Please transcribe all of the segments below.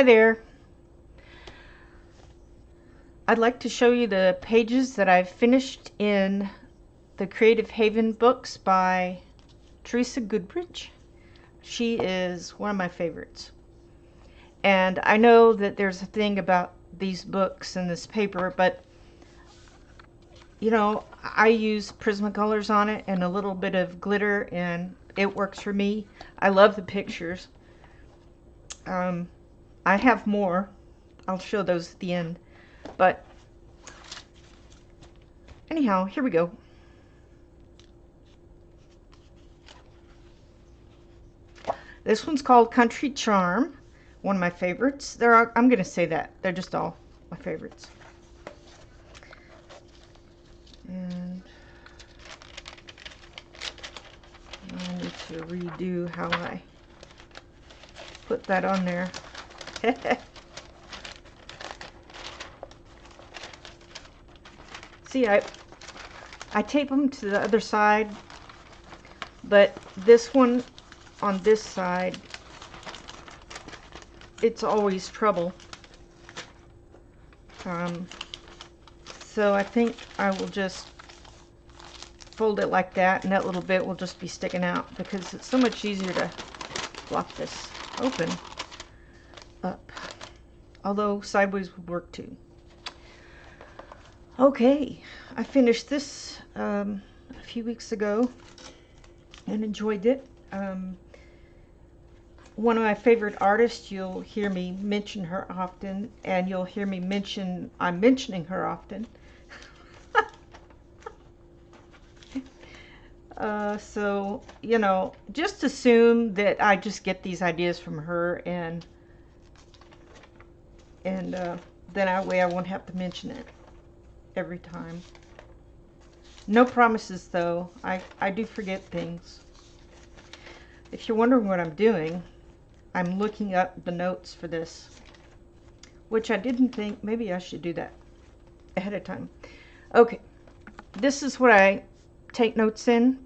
Hi there. I'd like to show you the pages that I've finished in the Creative Haven books by Teresa Goodridge. She is one of my favorites. And I know that there's a thing about these books and this paper, but you know, I use Prismacolors on it and a little bit of glitter, and it works for me. I love the pictures. I have more. I'll show those at the end. But anyhow, here we go. This one's called Country Charm, one of my favorites. I'm going to say that. They're just all my favorites. And I need to redo how I put that on there. See, I tape them to the other side, but this one on this side, it's always trouble. So I think I will just fold it like that, and that little bit will just be sticking out because it's so much easier to flop this open up. Although sideways would work too. Okay, I finished this a few weeks ago and enjoyed it. One of my favorite artists, you'll hear me mention her often, and you'll hear me mention I'm mentioning her often. So, you know, just assume that I just get these ideas from her, and then that way I won't have to mention it every time. No promises though. I do forget things. If you're wondering what I'm doing, I'm looking up the notes for this, which I didn't think maybe I should do that ahead of time. Okay, this is what I take notes in.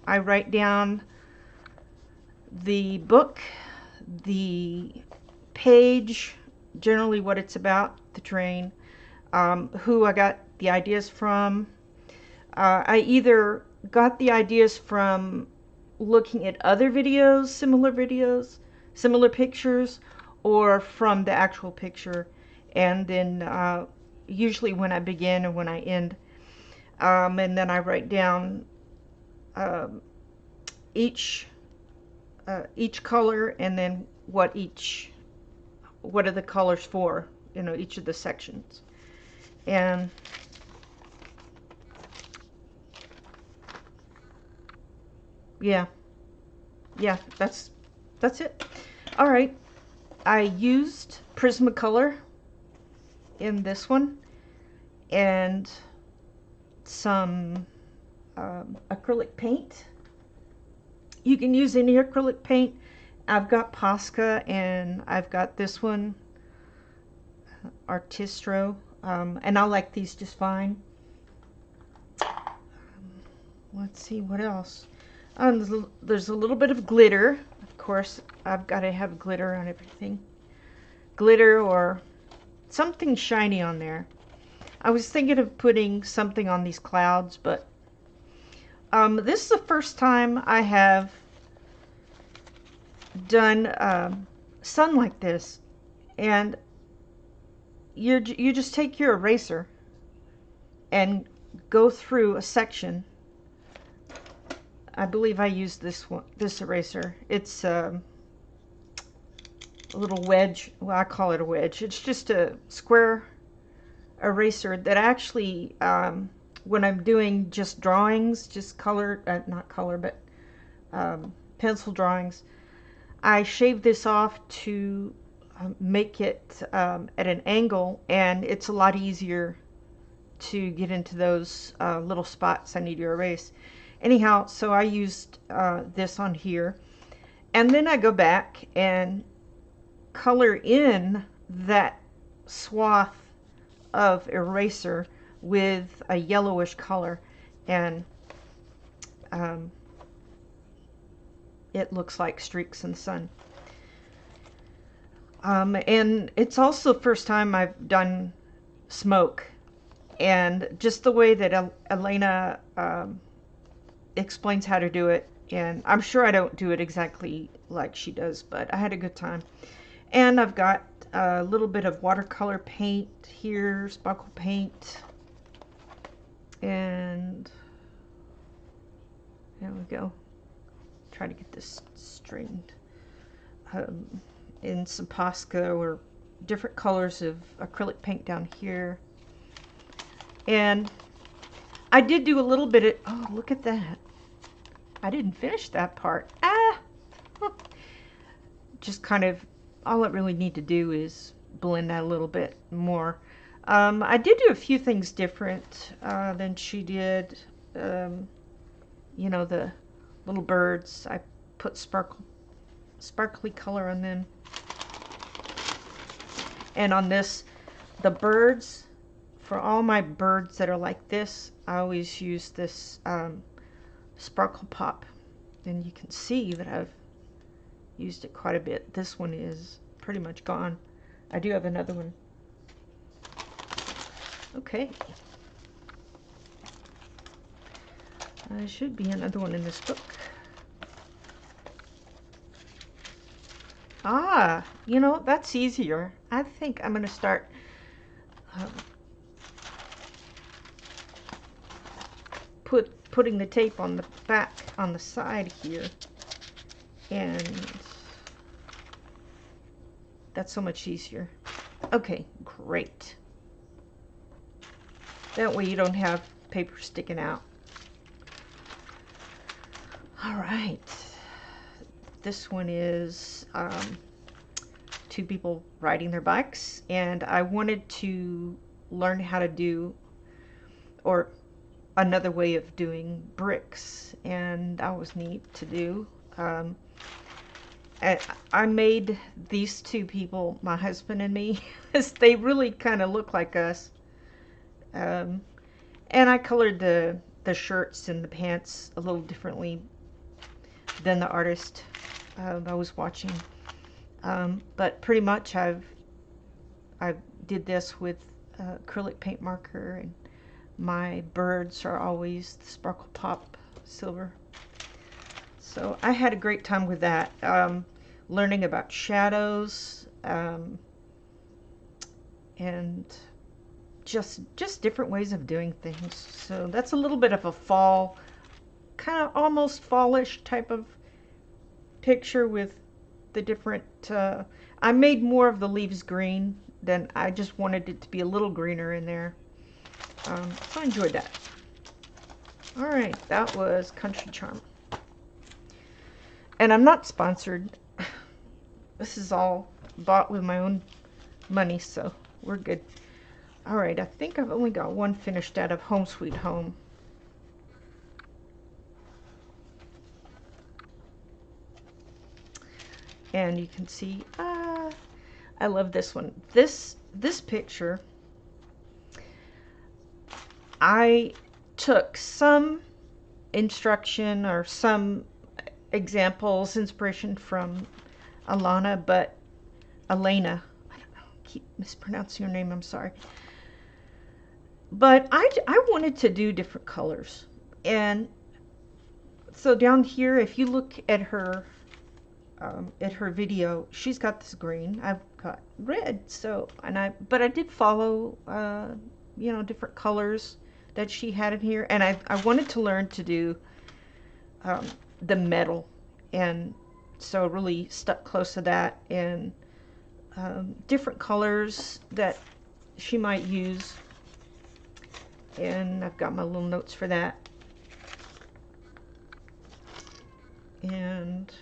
I write down the book, the page, generally what it's about, the terrain, who I got the ideas from. I either got the ideas from looking at other videos, similar pictures, or from the actual picture, and then usually when I begin and when I end, and then I write down each color, and then what are the colors for, you know, each of the sections. And yeah, that's it. All right, I used Prismacolor in this one, and some acrylic paint. You can use any acrylic paint. I've got Posca, and I've got this one, Artistro, and I like these just fine. Let's see what else. There's a little bit of glitter. Of course, I've got to have glitter on everything. Glitter or something shiny on there. I was thinking of putting something on these clouds, but this is the first time I have done sun like this, and you just take your eraser and go through a section. I believe I used this eraser. It's a little wedge. Well, I call it a wedge. It's just a square eraser that actually, when I'm doing just drawings, just not color, but pencil drawings, I shave this off to make it at an angle, and it's a lot easier to get into those little spots I need to erase. Anyhow, so I used this on here, and then I go back and color in that swath of eraser with a yellowish color, and it looks like streaks in the sun. And it's also the first time I've done smoke. And just the way that Elena explains how to do it, and I'm sure I don't do it exactly like she does, but I had a good time. And I've got a little bit of watercolor paint here, sparkle paint, and there we go. Try to get this straightened. In some Posca or different colors of acrylic paint down here. And I did do a little bit of, oh, look at that. I didn't finish that part. Ah! Just kind of, all I really need to do is blend that a little bit more. I did do a few things different than she did. You know, the little birds, I put sparkly color on them. And on this, the birds, for all my birds that are like this, I always use this Sparkle Pop. And you can see that I've used it quite a bit. This one is pretty much gone. I do have another one. Okay. There should be another one in this book. Ah, you know, that's easier. I think I'm going to start putting the tape on the back, on the side here. And that's so much easier. Okay, great. That way you don't have paper sticking out. All right. This one is two people riding their bikes, and I wanted to learn how to do, or another way of doing bricks, and that was neat to do. I made these two people, my husband and me, because they really kind of look like us. And I colored the shirts and the pants a little differently than the artist I was watching. But pretty much I did this with acrylic paint marker, and my birds are always the Sparkle Pop silver. So I had a great time with that, learning about shadows, and just different ways of doing things. So that's a little bit of a fall, kind of almost fallish type of picture with the different, I made more of the leaves green than I just wanted it to be a little greener in there. So I enjoyed that. All right, that was Country Charm. And I'm not sponsored. This is all bought with my own money, so we're good. All right, I think I've only got one finished out of Home Sweet Home. And you can see, I love this one. This picture, I took some instruction or some examples, inspiration from Elena, I don't know, keep mispronouncing your name, I'm sorry. But I wanted to do different colors. And so down here, if you look at her video, she's got this green, I've got red. So, but I did follow, you know, different colors that she had in here. And I wanted to learn to do the metal, and so really stuck close to that, and different colors that she might use. And I've got my little notes for that. And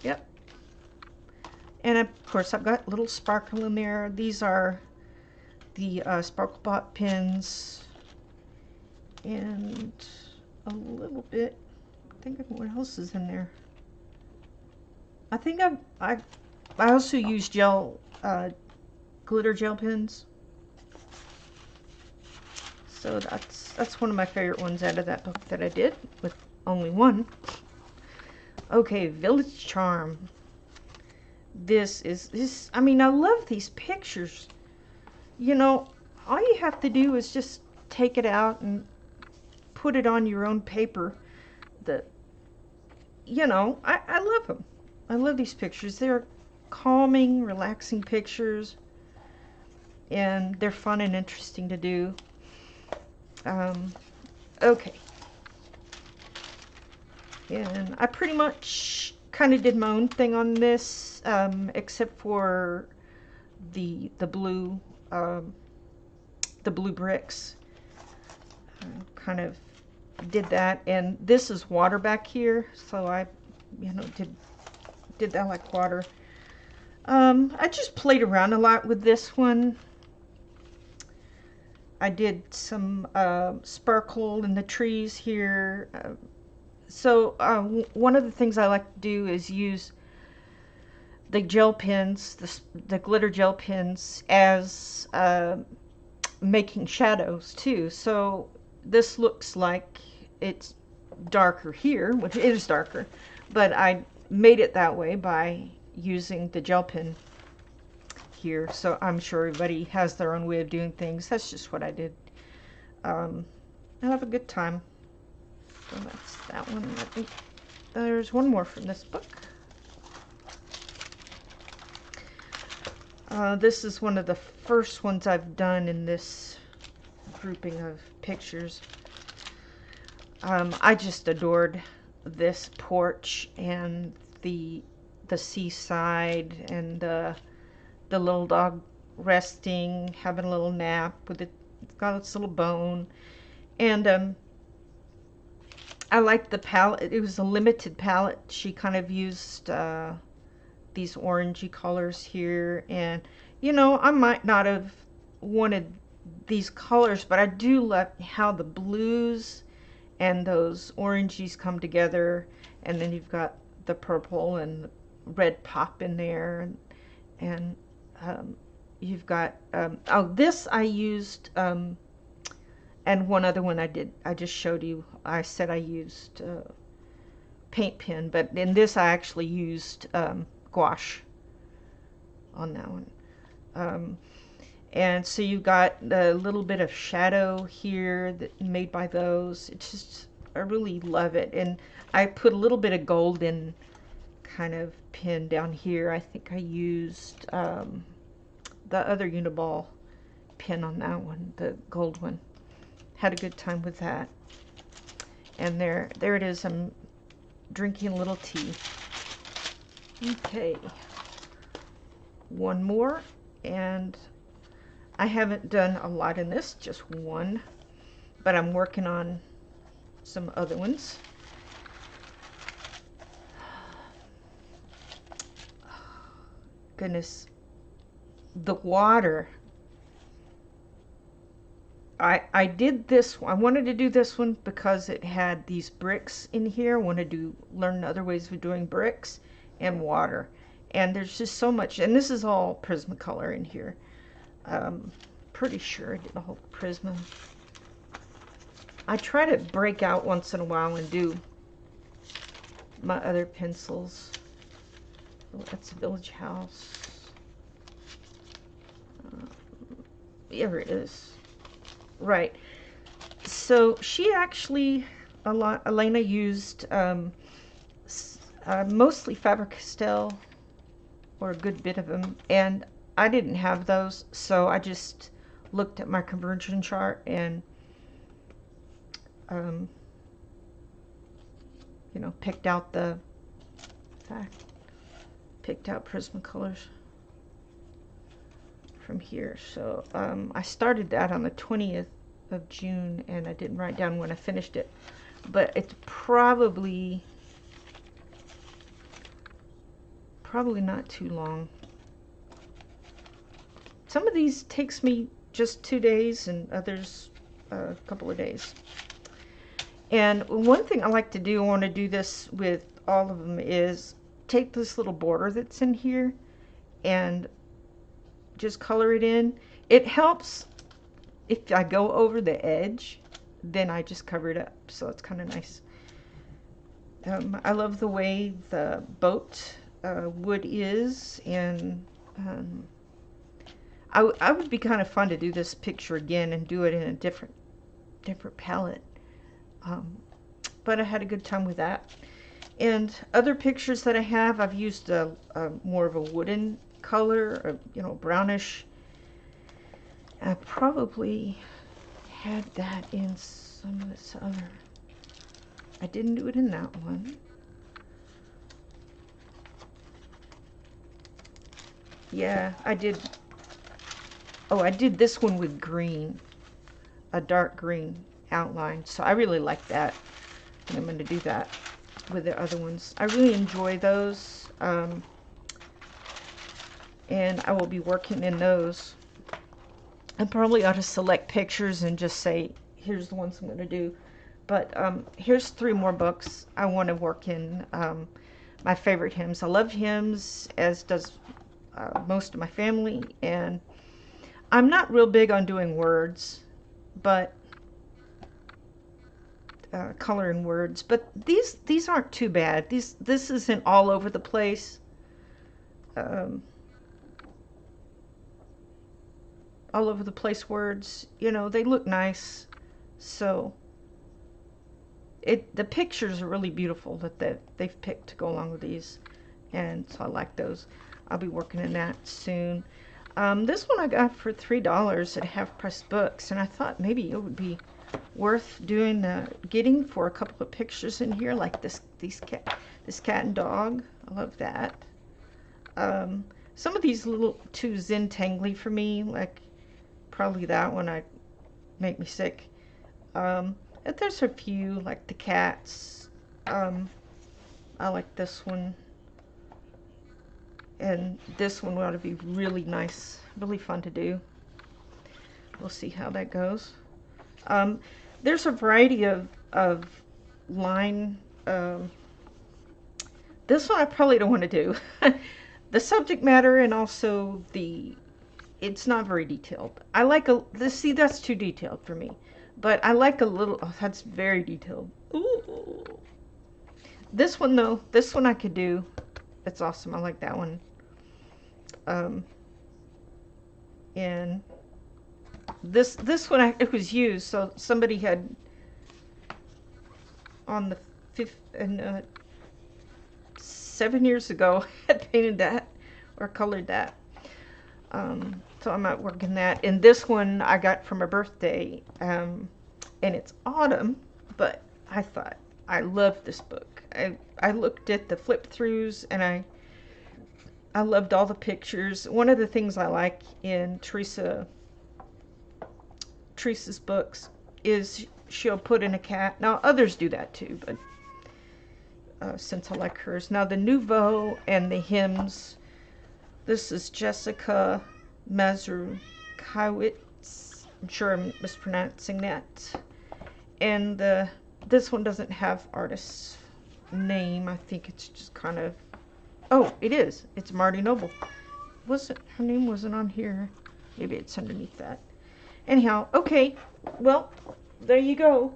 yep. And of course I've got little sparkle in there. These are the Sparkle Pop pins, and a little bit, I think what else is in there. I think I also use gel, glitter gel pens. So that's one of my favorite ones out of that book that I did with only one. Okay, Village Charm. this, I mean, I love these pictures. You know, all you have to do is just take it out and put it on your own paper. The, you know, I love them. I love these pictures. They're calming, relaxing pictures, and they're fun and interesting to do. Okay. And I pretty much kind of did my own thing on this, except for the blue bricks. Kind of did that, and this is water back here, so I, you know, did that like water. I just played around a lot with this one. I did some sparkle in the trees here. So one of the things I like to do is use the gel pens, the glitter gel pens, as making shadows too. So this looks like it's darker here, which it is darker, but I made it that way by using the gel pen here. So I'm sure everybody has their own way of doing things. That's just what I did. I have a good time. So that's that one. There's one more from this book. This is one of the first ones I've done in this grouping of pictures. I just adored this porch and the seaside and the little dog resting, having a little nap with it's got its little bone. And I liked the palette. It was a limited palette. She kind of used these orangey colors here, and you know, I might not have wanted these colors, but I do love how the blues and those oranges come together, and then you've got the purple and the red pop in there, and you've got oh, this I used and one other one I just showed you. I said I used paint pen, but in this I actually used gouache on that one. And so you've got a little bit of shadow here that made by those. It's just, I really love it. And I put a little bit of golden kind of pen down here. I think I used the other Uniball pen on that one, the gold one. Had a good time with that. And there it is. I'm drinking a little tea. Okay. One more, and I haven't done a lot in this, just one, but I'm working on some other ones. Goodness, the water. I did this. I wanted to do this one because it had these bricks in here. I wanted to learn other ways of doing bricks and water. And there's just so much. And this is all Prismacolor in here. Pretty sure I did a whole Prisma. I try to break out once in a while and do my other pencils. Oh, that's a Village House. Here it is. Right. So she actually, Elena used mostly Faber-Castell, or a good bit of them, and I didn't have those, so I just looked at my conversion chart and you know, picked out Prismacolors from here. So I started that on the 20th of June, and I didn't write down when I finished it, but it's probably not too long. Some of these takes me just 2 days, and others a couple of days. And one thing I like to do, I want to do this with all of them, is take this little border that's in here and just color it in. It helps if I go over the edge, then I just cover it up, so it's kind of nice. I love the way the boat wood is, and I would be kind of fun to do this picture again and do it in a different palette. But I had a good time with that. And other pictures that I have, I've used a more of a wooden color, brownish. I probably had that in some of this other. I didn't do it in that one. Yeah, I did. Oh, I did this one with green, a dark green outline. So I really like that. And I'm going to do that with the other ones. I really enjoy those. And I will be working in those. I probably ought to select pictures and just say, here's the ones I'm going to do. But here's 3 more books I want to work in. My favorite hymns. I love hymns, as does most of my family. And I'm not real big on doing words, but coloring words. But these aren't too bad. This isn't all over the place. All over the place words, they look nice. So the pictures are really beautiful that they've picked to go along with these, and so I like those. I'll be working in that soon. This one I got for $3 at Half Price Books, and I thought maybe it would be worth getting for a couple of pictures in here, like this cat and dog. I love that. Some of these little too Zentangly for me, like probably that one I make me sick. But there's a few, like the cats. I like this one. And this one ought to be really nice, really fun to do. We'll see how that goes. There's a variety of line. This one I probably don't want to do. The subject matter, and also it's not very detailed. I like see, that's too detailed for me. But I like a little, oh, that's very detailed. Ooh. This one though, this one I could do. It's awesome. I like that one. And this one it was used, so somebody had on the 7 years ago had painted that or colored that. So I'm not working that. And this one I got for my birthday, and it's autumn, but I thought I love this book. I looked at the flip throughs, and I loved all the pictures. One of the things I like in Teresa's books is she'll put in a cat. Now others do that too, but since I like hers. Now the Nouveau and the hymns. This is Jessica Mazurkiewicz. I'm sure I'm mispronouncing that. And this one doesn't have artist's name. I think it's just kind of. Oh, it is. It's Marty Noble. Her name wasn't on here? Maybe it's underneath that. Anyhow, okay. Well, there you go.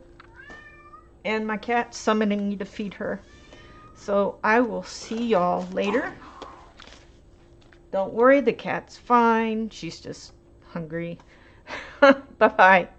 And my cat's summoning me to feed her. So I will see y'all later. Don't worry, the cat's fine. She's just hungry. Bye-bye.